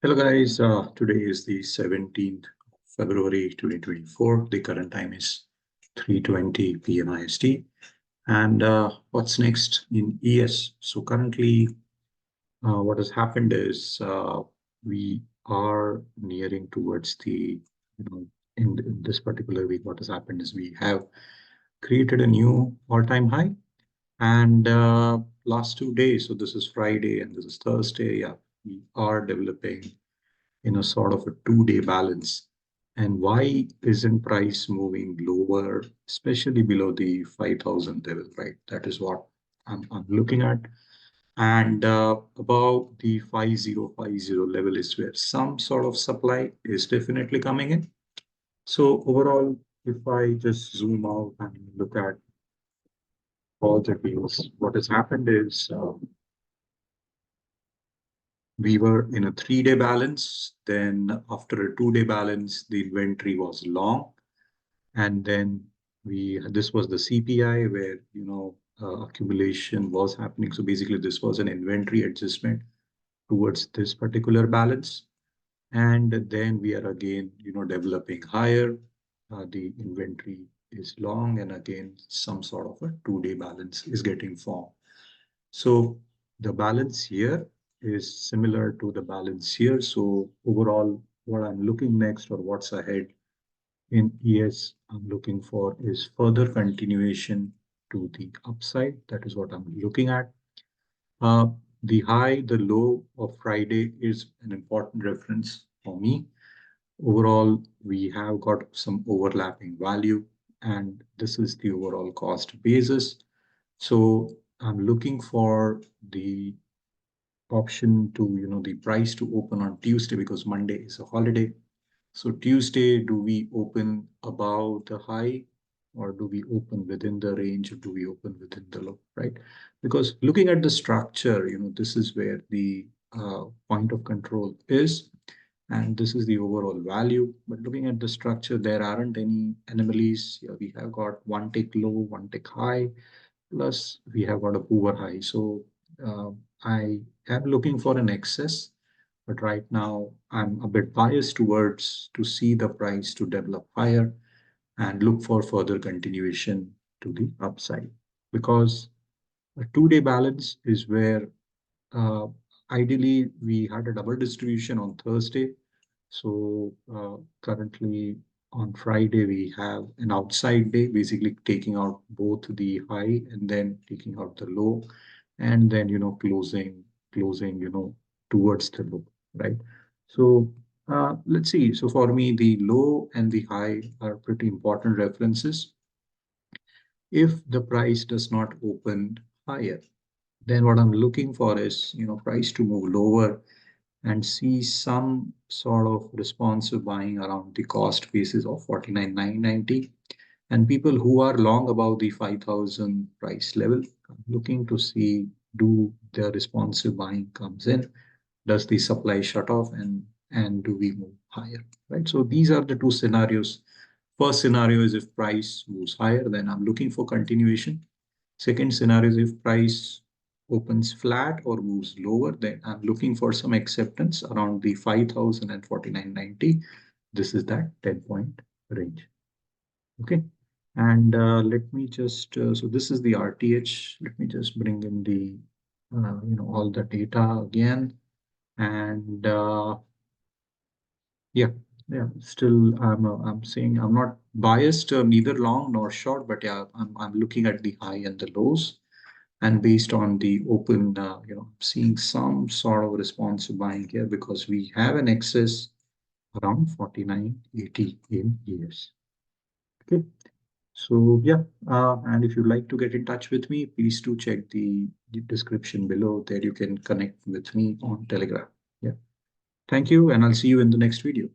Hello guys, today is the 17th of February 2024. The current time is 3:20 p.m. IST. And what's next in ES? So currently, what has happened is we are nearing towards in this particular week, what has happened is we have created a new all-time high. And last 2 days, so this is Friday and this is Thursday, yeah, we are developing in a sort of a 2-day balance. And why isn't price moving lower, especially below the 5,000 level, right? That is what I'm looking at. And above the 5050 level is where some sort of supply is definitely coming in. So overall, if I just zoom out and look at all the deals, what has happened is we were in a 3-day balance. Then after a 2-day balance, the inventory was long. And then this was the CPI where, accumulation was happening. So basically this was an inventory adjustment towards this particular balance. And then we are again, developing higher. The inventory is long, and again, some sort of a 2-day balance is getting formed. So the balance here is similar to the balance here. So overall, what I'm looking next or what's ahead in ES I'm looking for is further continuation to the upside. That is what I'm looking at. The high, the low of Friday is an important reference for me. Overall, we have got some overlapping value, and this is the overall cost basis. So I'm looking for the option to, the price to open on Tuesday because Monday is a holiday. So Tuesday, do we open above the high or do we open within the range or do we open within the low, right? Because looking at the structure, this is where the point of control is, and this is the overall value. But looking at the structure, there aren't any anomalies. Yeah, we have got one tick low, one tick high, plus we have got a poor high. So I am looking for an excess, but right now I'm a bit biased towards to see the price to develop higher and look for further continuation to the upside, because a 2-day balance is where uh, ideally we had a double distribution on Thursday. So currently on Friday, we have an outside day, basically taking out both the high and then taking out the low, and then, closing, towards the low, right? So let's see. So for me, the low and the high are pretty important references. If the price does not open higher, then what I'm looking for is, price to move lower and see some sort of responsive buying around the cost basis of 49,990. And people who are long above the 5,000 price level, I'm looking to see, do the responsive buying comes in, does the supply shut off, and do we move higher, right? So these are the two scenarios. First scenario is if price moves higher, then I'm looking for continuation. Second scenario is if price opens flat or moves lower, then I'm looking for some acceptance around the 5,000 and 4990. This is that 10-point range. Okay. And let me just, so this is the RTH. Let me just bring in the, all the data again. And yeah, still I'm saying I'm not biased, neither long nor short, but yeah, I'm looking at the high and the lows. And based on the open, seeing some sort of responsive buying here because we have an excess around 49.80 in ES. Okay. So yeah, and if you'd like to get in touch with me, please do check the description below. There you can connect with me on Telegram. Yeah. Thank you, and I'll see you in the next video.